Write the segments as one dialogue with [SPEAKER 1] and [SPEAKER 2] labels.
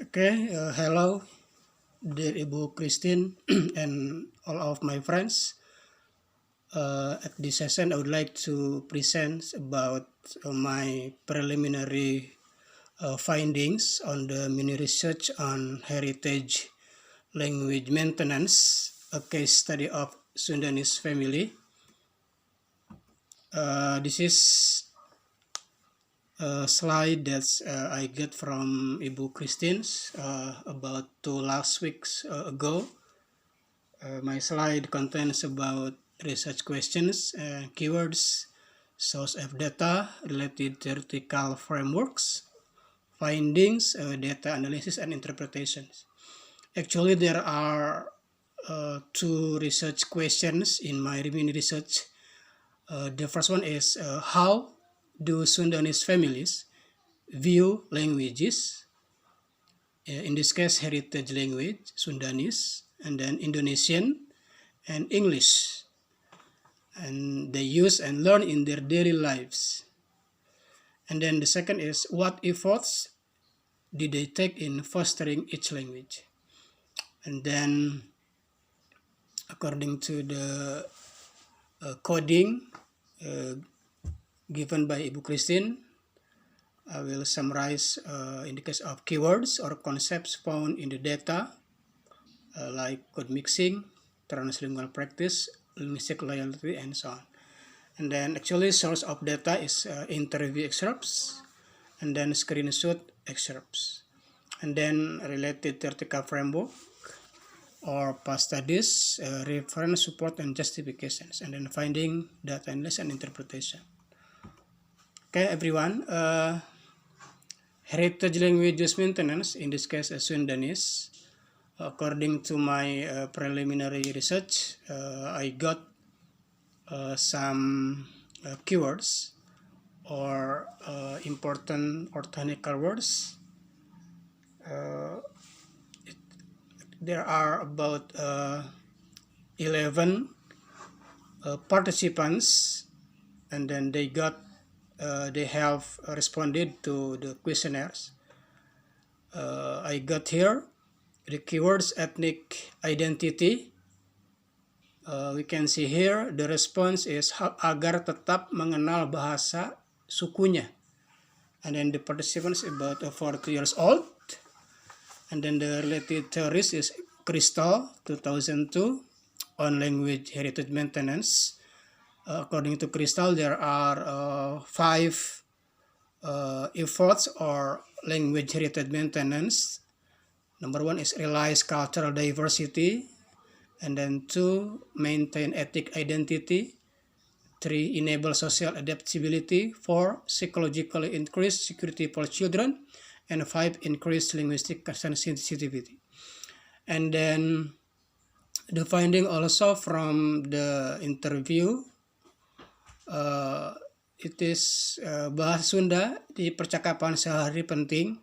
[SPEAKER 1] Hello, dear Ibu Christine and all of my friends. At this session, I would like to present about my preliminary findings on the mini research on heritage language maintenance, a case study of Sundanese family. This is a slide that I get from Ibu Christine's about 2 weeks ago. My slide contains about research questions, keywords, source of data, related theoretical frameworks, findings, data analysis, and interpretations. Actually, there are 2 research questions in my mini research. The first one is how do Sundanese families view languages? In this case, heritage language, Sundanese, and then Indonesian and English, and they use and learn in their daily lives. And then the second is what efforts did they take in fostering each language. And then according to the coding given by Ibu Christine, I will summarize in the case of keywords or concepts found in the data, like code mixing, translingual practice, linguistic loyalty, and so on. And then actually source of data is interview excerpts, and then screenshot excerpts, and then related theoretical framework or past studies, reference, support, and justifications, and then finding, data analysis, and interpretation. Okay, everyone. Heritage language use maintenance, in this case Sundanese. According to my preliminary research, I got some keywords or important or technical words. There are about 11 participants, and then they have responded to the questionnaires. I got here the keywords ethnic identity. We can see here the response is agar tetap mengenal bahasa sukunya. And then the participants about 40 years old. And then the related theories is Crystal 2002 on language heritage maintenance. According to Crystal, there are 5 efforts or language heritage maintenance. Number 1 is realize cultural diversity, and then 2, maintain ethnic identity, 3, enable social adaptability, 4, psychologically increase security for children, and 5, increase linguistic sensitivity. And then the finding also from the interview, it is bahasa Sunda di percakapan sehari penting.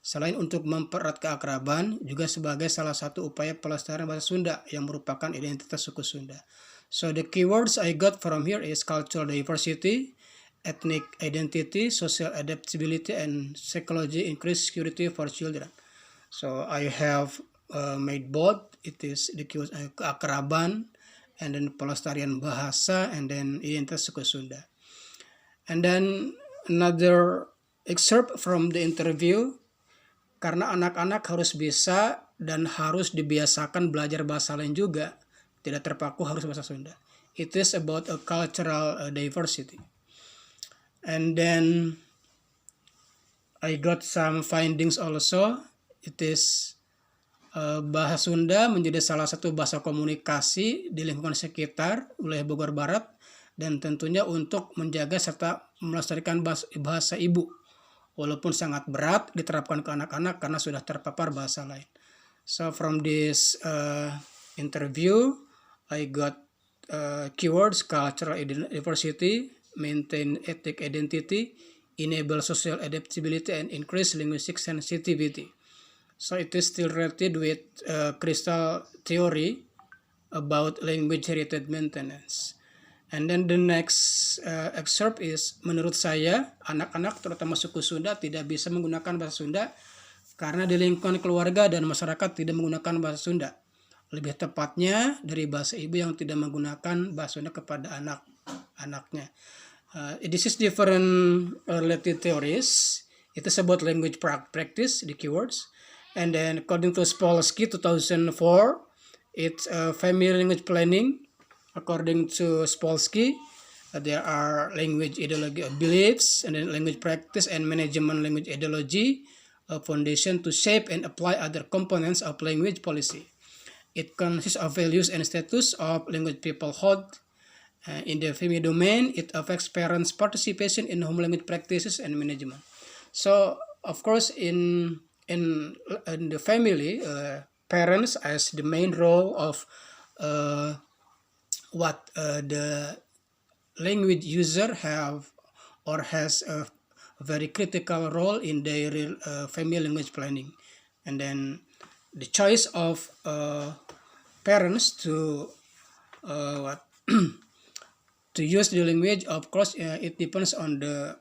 [SPEAKER 1] Selain untuk mempererat keakraban, juga sebagai salah satu upaya pelestarian bahasa Sunda yang merupakan identitas suku Sunda. So the keywords I got from here is cultural diversity, ethnic identity, social adaptability, and psychology increased security for children. So I have made both. It is the keywords keakraban, and then pelestarian bahasa, and then identitas suku Sunda. And then another excerpt from the interview. Karena anak-anak harus bisa dan harus dibiasakan belajar bahasa lain juga, tidak terpaku harus bahasa Sunda. It is about a cultural diversity. And then I got some findings also. It is bahasa Sunda menjadi salah satu bahasa komunikasi di lingkungan sekitar wilayah Bogor Barat, dan tentunya untuk menjaga serta melestarikan bahasa ibu. Walaupun sangat berat diterapkan ke anak-anak karena sudah terpapar bahasa lain. So from this interview, I got keywords cultural diversity, maintain ethnic identity, enable social adaptability, and increase linguistic sensitivity. So it is still related with Crystal theory about language heritage maintenance. And then the next excerpt is, menurut saya anak-anak terutama suku Sunda tidak bisa menggunakan bahasa Sunda karena di lingkungan keluarga dan masyarakat tidak menggunakan bahasa Sunda. Lebih tepatnya dari bahasa ibu yang tidak menggunakan bahasa Sunda kepada anak-anaknya. This is different related theories. It is about language practice, the keywords. And then according to Spolsky 2004, it's family language planning. According to Spolsky, there are language ideology of beliefs, and then language practice and management language ideology, a foundation to shape and apply other components of language policy. It consists of values and status of language people hold. In the family domain, it affects parents' participation in home language practices and management. So, of course, in the family, parents as the main role of what the language user have or has a very critical role in their family language planning. And then the choice of parents to to use the language, of course, it depends on the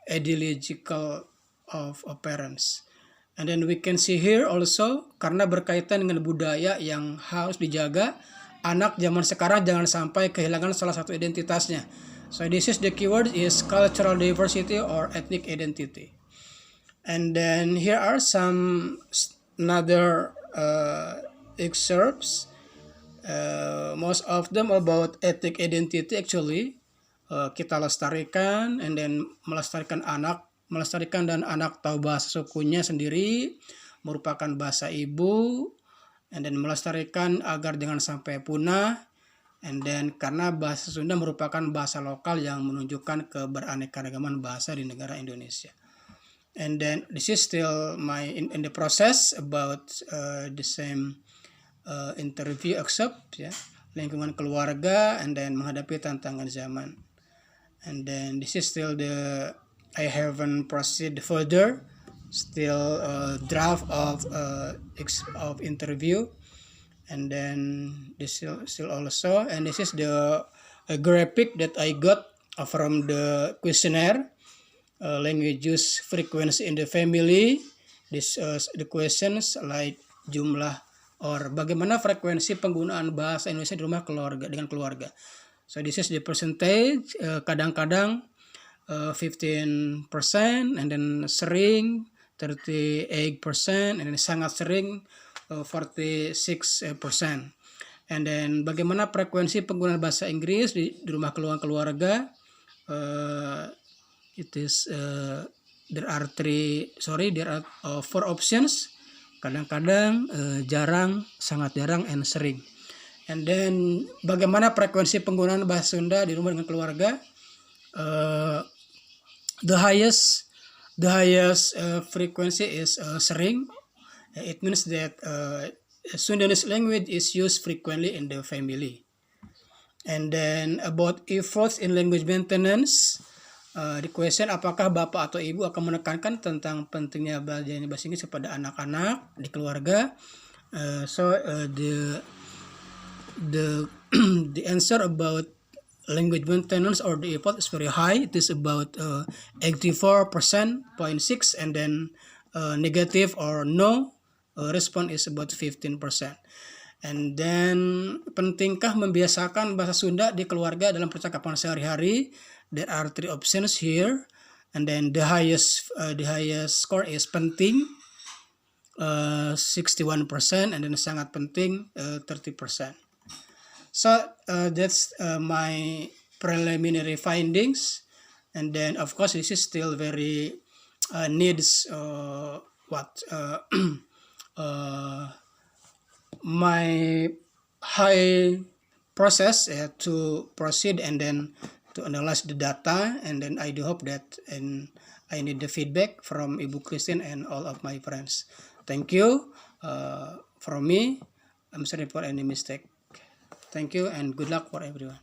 [SPEAKER 1] ideological of parents. And then we can see here also, karena berkaitan dengan budaya yang harus dijaga, anak zaman sekarang jangan sampai kehilangan salah satu identitasnya. So this is the keyword is cultural diversity or ethnic identity. And then here are some another excerpts. Most of them about ethnic identity actually. Kita lestarikan, and then melestarikan dan anak tahu bahasa sukunya sendiri, merupakan bahasa ibu, and then melestarikan agar jangan sampai punah. And then karena bahasa Sunda merupakan bahasa lokal yang menunjukkan keberaneka-ragaman bahasa di negara Indonesia. And then this is still my in the process about the same interview except lingkungan keluarga, and then menghadapi tantangan zaman. And then this is still I haven't proceed further, still draft of interview. And then this still also, and this is the graphic that I got from the questionnaire, language use frequency in the family. This the questions like jumlah or bagaimana frekuensi penggunaan bahasa Indonesia di rumah dengan keluarga. So this is the percentage, kadang-kadang 15%, and then sering 38%, and then sangat sering 46%. And then bagaimana frekuensi penggunaan bahasa Inggris di rumah keluarga? There are 4 options. Kadang-kadang, jarang, sangat jarang, and sering. And then bagaimana frekuensi penggunaan bahasa Sunda di rumah dengan keluarga? The highest frequency is sering. It means that Sundanese language is used frequently in the family. And then about efforts in language maintenance, the question, apakah bapak atau ibu akan menekankan tentang pentingnya belajar bahasa Inggris kepada anak-anak di keluarga? The answer about language maintenance or the effort is very high. It is about 84.6%, and then negative or no response is about 15%. And then pentingkah membiasakan bahasa Sunda di keluarga dalam percakapan sehari-hari? There are 3 options here, and then the highest score is penting, 61%, and then sangat penting, 30%. So that's my preliminary findings, and then of course this is still very needs my high process to proceed and then to analyze the data, and then I do hope that and I need the feedback from Ibu Christine and all of my friends. Thank you from me. I'm sorry for any mistake. Thank you and good luck for everyone.